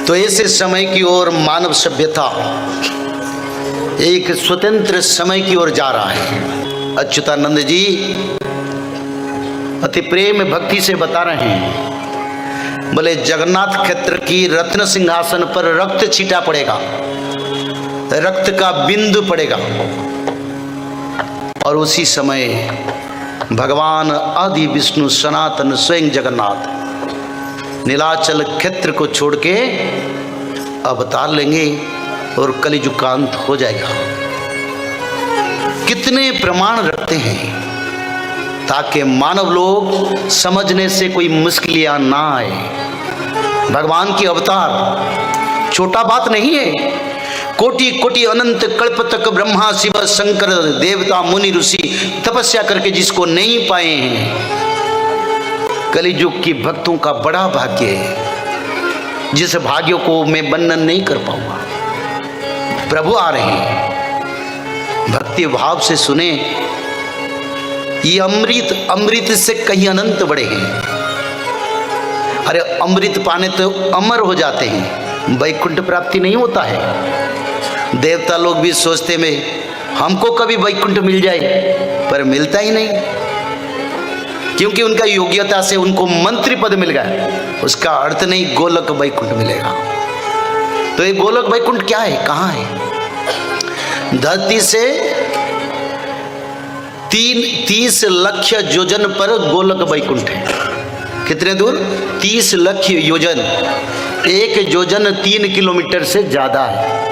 तो ऐसे समय की ओर मानव सभ्यता एक स्वतंत्र समय की ओर जा रहा है। अच्युतानंद जी अति प्रेम भक्ति से बता रहे हैं, बोले जगन्नाथ क्षेत्र की रत्न सिंहासन पर रक्त छीटा पड़ेगा, रक्त का बिंदु पड़ेगा, और उसी समय भगवान आदि विष्णु सनातन स्वयं जगन्नाथ नीलाचल क्षेत्र को छोड़ के अवतार लेंगे और कलियुग का अंत हो जाएगा। कितने प्रमाण रखते हैं ताकि मानव लोग समझने से कोई मुश्किलियां ना आए। भगवान की अवतार छोटा बात नहीं है। कोटि कोटि अनंत कल्प तक ब्रह्मा शिव शंकर देवता मुनि ऋषि तपस्या करके जिसको नहीं पाए हैं, कलियुग की भक्तों का बड़ा भाग्य है, जिस भाग्यों को मैं वर्णन नहीं कर पाऊंगा। प्रभु आ रहे हैं, भक्ति भाव से सुने। ये अमृत से कहीं अनंत बड़े हैं। अरे अमृत पाने तो अमर हो जाते हैं, वैकुंठ प्राप्ति नहीं होता है। देवता लोग भी सोचते में हमको कभी वैकुंठ मिल जाए, पर मिलता ही नहीं, क्योंकि उनका योग्यता से उनको मंत्री पद मिल गया। उसका अर्थ नहीं गोलक वैकुंठ मिलेगा। तो ये गोलक वैकुंठ क्या है, कहाँ है? धरती से 30 लाख योजन पर गोलक वैकुंठ है। कितने दूर? 30 लाख योजन। एक योजन 3 किलोमीटर से ज्यादा है।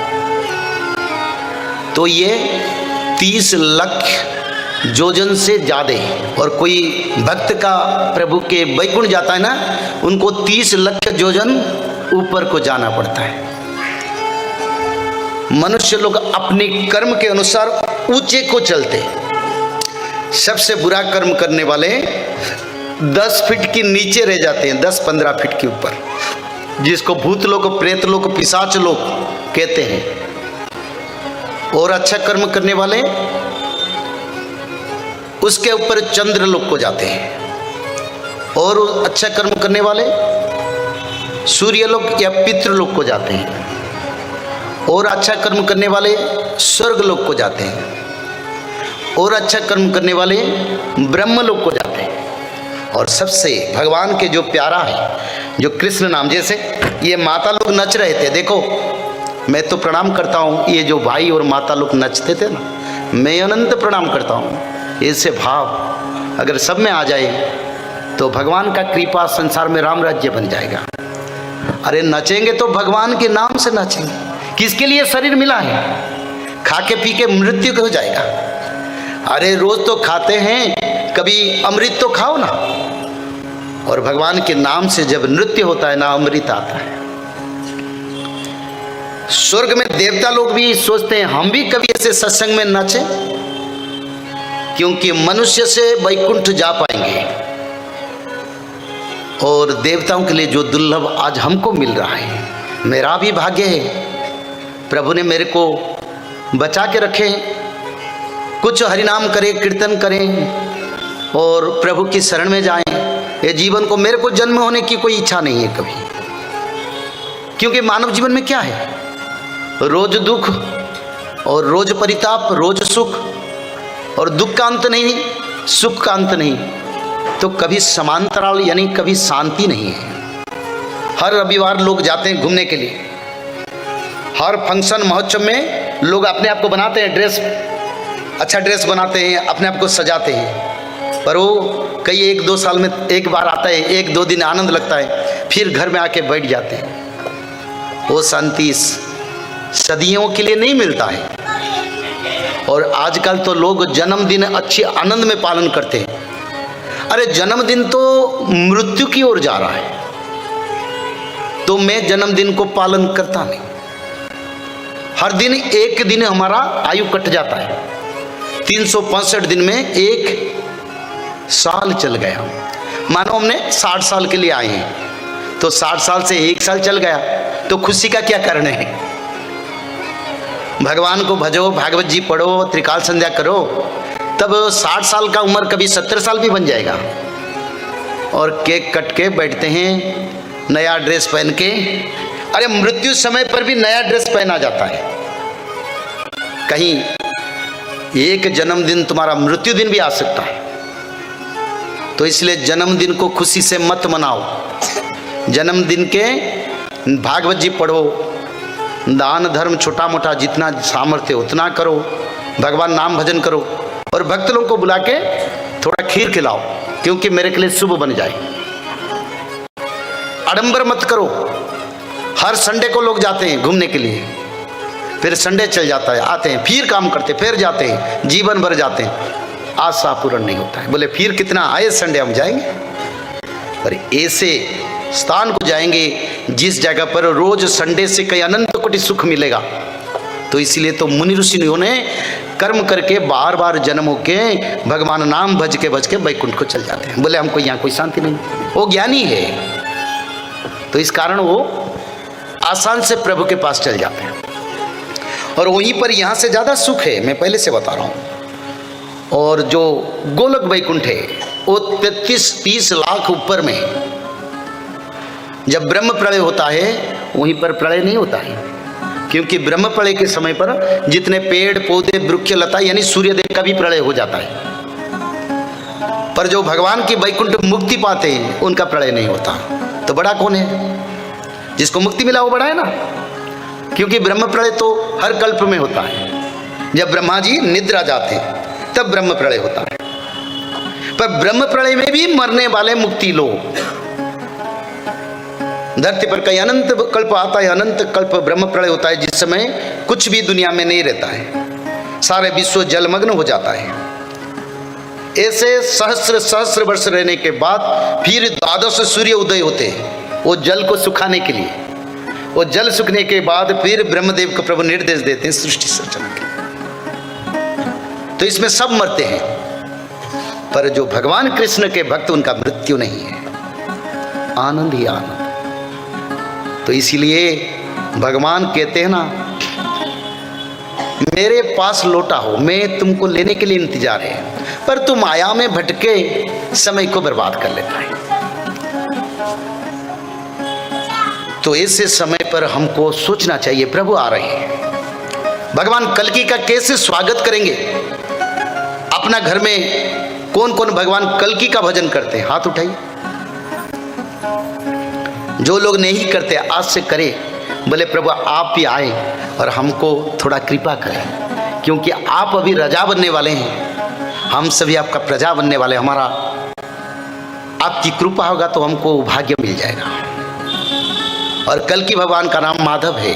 तो ये 30 लाख योजन से ज्यादा। और कोई भक्त का प्रभु के वैकुंठ जाता है ना, उनको 30 लाख योजन ऊपर को जाना पड़ता है। मनुष्य लोग अपने कर्म के अनुसार ऊंचे को चलते। सबसे बुरा कर्म करने वाले 10 फीट के नीचे रह जाते हैं, 10-15 फीट के ऊपर, जिसको भूत लोग, प्रेत लोग, पिशाच लोग कहते हैं। और अच्छा कर्म करने वाले उसके ऊपर चंद्र लोक को जाते हैं। और अच्छा कर्म करने वाले सूर्य लोक या पितृलोक को जाते हैं। और अच्छा कर्म करने वाले स्वर्ग लोक को जाते हैं। और अच्छा कर्म करने वाले ब्रह्म लोक को जाते हैं। और सबसे भगवान के जो प्यारा है, जो कृष्ण नाम, जैसे ये माता लोग नच रहे थे, देखो मैं तो प्रणाम करता हूँ, ये जो भाई और माता लोग नचते थे ना, मैं अनंत प्रणाम करता हूँ। ऐसे भाव अगर सब में आ जाए तो भगवान का कृपा संसार में राम राज्य बन जाएगा। अरे नचेंगे तो भगवान के नाम से नचेंगे। किसके लिए शरीर मिला है? खा के पी के मृत्यु हो जाएगा। अरे रोज तो खाते हैं, कभी अमृत तो खाओ ना। और भगवान के नाम से जब नृत्य होता है ना, अमृत आता है। स्वर्ग में देवता लोग भी सोचते हैं हम भी कभी ऐसे सत्संग में नाचें, क्योंकि मनुष्य से वैकुंठ जा पाएंगे। और देवताओं के लिए जो दुर्लभ आज हमको मिल रहा है, मेरा भी भाग्य है। प्रभु ने मेरे को बचा के रखे। कुछ हरिनाम करें, कीर्तन करें और प्रभु की शरण में जाएं। ये जीवन को, मेरे को जन्म होने की कोई इच्छा नहीं है कभी, क्योंकि मानव जीवन में क्या है? रोज दुख और रोज परिताप, रोज सुख, और दुख का अंत नहीं, सुख का अंत नहीं, तो कभी समांतराल यानी कभी शांति नहीं है। हर रविवार लोग जाते हैं घूमने के लिए। हर फंक्शन महोत्सव में लोग अपने आप को बनाते हैं, ड्रेस, अच्छा ड्रेस बनाते हैं, अपने आप को सजाते हैं। पर वो कई 1-2 साल में एक बार आता है, 1-2 दिन आनंद लगता है, फिर घर में आके बैठ जाते हैं। वो शांति सदियों के लिए नहीं मिलता है। और आजकल तो लोग जन्मदिन अच्छे आनंद में पालन करते हैं। अरे जन्मदिन तो मृत्यु की ओर जा रहा है, तो मैं जन्मदिन को पालन करता नहीं। हर दिन एक दिन हमारा आयु कट जाता है। 365 दिन में एक साल चल गया। मानो हमने 60 साल के लिए आए हैं, तो 60 साल से 1 साल चल गया, तो खुशी का क्या कारण है? भगवान को भजो, भागवत जी पढ़ो, त्रिकाल संध्या करो, तब 60 साल का उम्र कभी 70 साल भी बन जाएगा। और केक कट के बैठते हैं, नया ड्रेस पहन के, अरे मृत्यु समय पर भी नया ड्रेस पहना जाता है। कहीं एक जन्मदिन तुम्हारा मृत्यु दिन भी आ सकता है, तो इसलिए जन्मदिन को खुशी से मत मनाओ। जन्मदिन के भागवत जी पढ़ो, दान धर्म छोटा मोटा जितना सामर्थ्य उतना करो, भगवान नाम भजन करो, और भक्त लोगों को बुला के थोड़ा खीर खिलाओ, क्योंकि मेरे के लिए शुभ बन जाए। आडंबर मत करो। हर संडे को लोग जाते हैं घूमने के लिए, फिर संडे चल जाता है, आते हैं, फिर काम करते, फिर जाते हैं, जीवन भर जाते हैं, आशा पूर्ण नहीं होता है। बोले फिर कितना आए संडे हम जाएंगे, पर ऐसे स्थान को जाएंगे जिस जगह पर रोज संडे से कई अनंत कोटि सुख मिलेगा। तो इसलिए तो मुनि ऋषियों ने कर्म करके बार बार जन्मों के भगवान नाम भज के वैकुंठ को चल जाते हैं। बोले हमको यहाँ कोई शांति नहीं, वो ज्ञानी है, तो इस कारण वो आसान से प्रभु के पास चल जाते हैं, और वहीं पर यहाँ से ज़्यादा सुख है, मैं पहले से बता रहा हूँ। और जो गोलक वैकुंठ है वो 33-30 लाख ऊपर में है। जब ब्रह्म प्रलय होता है वहीं पर प्रलय नहीं होता है, क्योंकि ब्रह्म प्रलय के समय पर जितने पेड़ पौधे वृक्ष लता यानी सूर्यदेव का भी प्रलय हो जाता है, पर जो भगवान की वैकुंठ मुक्ति पाते हैं उनका प्रलय नहीं होता। तो बड़ा कौन है? जिसको मुक्ति मिला वो बड़ा है ना, क्योंकि ब्रह्म प्रलय तो हर कल्प में होता है। जब ब्रह्मा जी निद्रा जाते तब ब्रह्म प्रलय होता है, पर ब्रह्म प्रलय में भी मरने वाले मुक्ति लोग, धरती पर कई अनंत कल्प आता है, अनंत कल्प ब्रह्म प्रलय होता है, जिस समय कुछ भी दुनिया में नहीं रहता है, सारे विश्व जलमग्न हो जाता है। ऐसे सहस्र वर्ष रहने के बाद फिर 12 सूर्य उदय होते हैं, वो जल को सुखाने के लिए। वो जल सूखने के बाद फिर ब्रह्मदेव को प्रभु निर्देश देते हैं सृष्टि सृजन के। तो इसमें सब मरते हैं, पर जो भगवान कृष्ण के भक्त उनका मृत्यु नहीं है, आनंद ही आनंद। तो इसीलिए भगवान कहते हैं ना, मेरे पास लौटा हो, मैं तुमको लेने के लिए इंतजार है, पर तुम माया में भटके समय को बर्बाद कर लेता है। तो ऐसे समय पर हमको सोचना चाहिए, प्रभु आ रहे हैं, भगवान कल्कि का कैसे स्वागत करेंगे। अपना घर में कौन कौन भगवान कल्कि का भजन करते हैं? हाथ उठाइए। जो लोग नहीं करते आज से करें। बोले प्रभु आप भी आए और हमको थोड़ा कृपा करें, क्योंकि आप अभी राजा बनने वाले हैं, हम सभी आपका प्रजा बनने वाले। हमारा आपकी कृपा होगा तो हमको भाग्य मिल जाएगा। और कल्कि भगवान का नाम माधव है,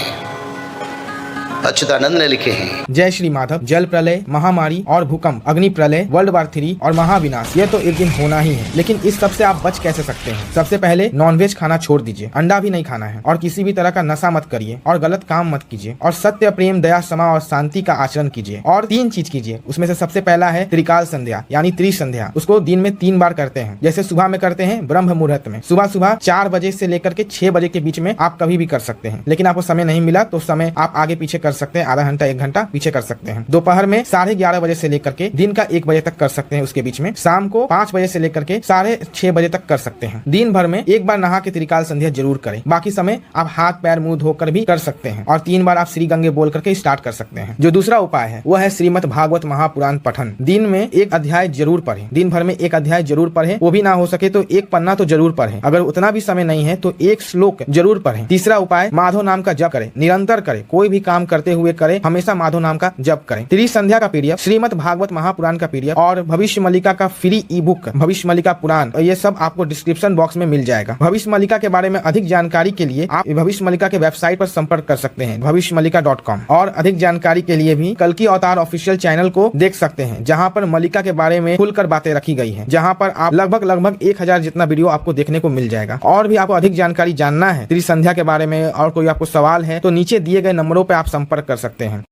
अच्युतानंद ने लिखे हैं। जय श्री माधव। जल प्रलय, महामारी और भूकंप, अग्नि प्रलय, वर्ल्ड वार 3 और महाविनाश, ये तो एक दिन होना ही है। लेकिन इस सब से आप बच कैसे सकते हैं? सबसे पहले नॉनवेज खाना छोड़ दीजिए, अंडा भी नहीं खाना है, और किसी भी तरह का नशा मत करिए, और गलत काम मत कीजिए, और सत्य, प्रेम, दया, क्षमा और शांति का आचरण कीजिए। और 3 चीज कीजिए, उसमें से सबसे पहला है त्रिकाल संध्या यानी त्रिसंध्या। उसको दिन में 3 बार करते हैं। जैसे सुबह में करते हैं ब्रह्म मुहूर्त में, सुबह 4 बजे से लेकर के 6 बजे के बीच में आप कभी भी कर सकते हैं। लेकिन आपको समय नहीं मिला तो समय आप आगे पीछे कर सकते हैं, आधा घंटा 1 घंटा पीछे कर सकते हैं। दोपहर में 11:30 बजे से लेकर के दिन का 1 बजे तक कर सकते हैं, उसके बीच में शाम को 5 बजे से लेकर के 6:30 बजे तक कर सकते हैं। दिन भर में 1 बार नहा के त्रिकाल संध्या जरूर करें। बाकी समय आप हाथ पैर मुंह धोकर भी कर सकते हैं, और 3 बार आप श्री गंगे बोल करके स्टार्ट कर सकते हैं। जो दूसरा उपाय है वो है श्रीमद् भागवत महापुराण पठन। दिन में 1 अध्याय जरूर पढ़ें, दिन भर में 1 अध्याय जरूर पढ़ें, वो भी ना हो सके तो 1 पन्ना तो जरूर पढ़ें। अगर उतना भी समय नहीं है तो 1 श्लोक जरूर पढ़ें। तीसरा उपाय माधव नाम का जप करें, निरंतर करें, कोई भी काम करते हुए करें, हमेशा माधव नाम का जप करें। त्रिसंध्या का पीडीएफ, श्रीमद् भागवत महापुराण का पीडीएफ और भविष्य मल्लिका का फ्री ई बुक भविष्य मल्लिका पुराण, ये सब आपको डिस्क्रिप्शन बॉक्स में मिल जाएगा। भविष्य मल्लिका के बारे में अधिक जानकारी के लिए आप भविष्य मल्लिका के वेबसाइट पर संपर्क कर सकते हैं bhavishyamalika.com। और अधिक जानकारी के लिए भी कल्कि अवतार ऑफिशियल चैनल को देख सकते हैं, जहाँ पर मल्लिका के बारे में खुलकर बातें रखी गई है, जहाँ पर आप लगभग 1000 जितना वीडियो आपको देखने को मिल जाएगा। और भी आपको अधिक जानकारी जानना है त्रिसंध्या के बारे में और कोई आपको सवाल है तो नीचे दिए गए नंबरों पर आप संपर्क कर सकते हैं।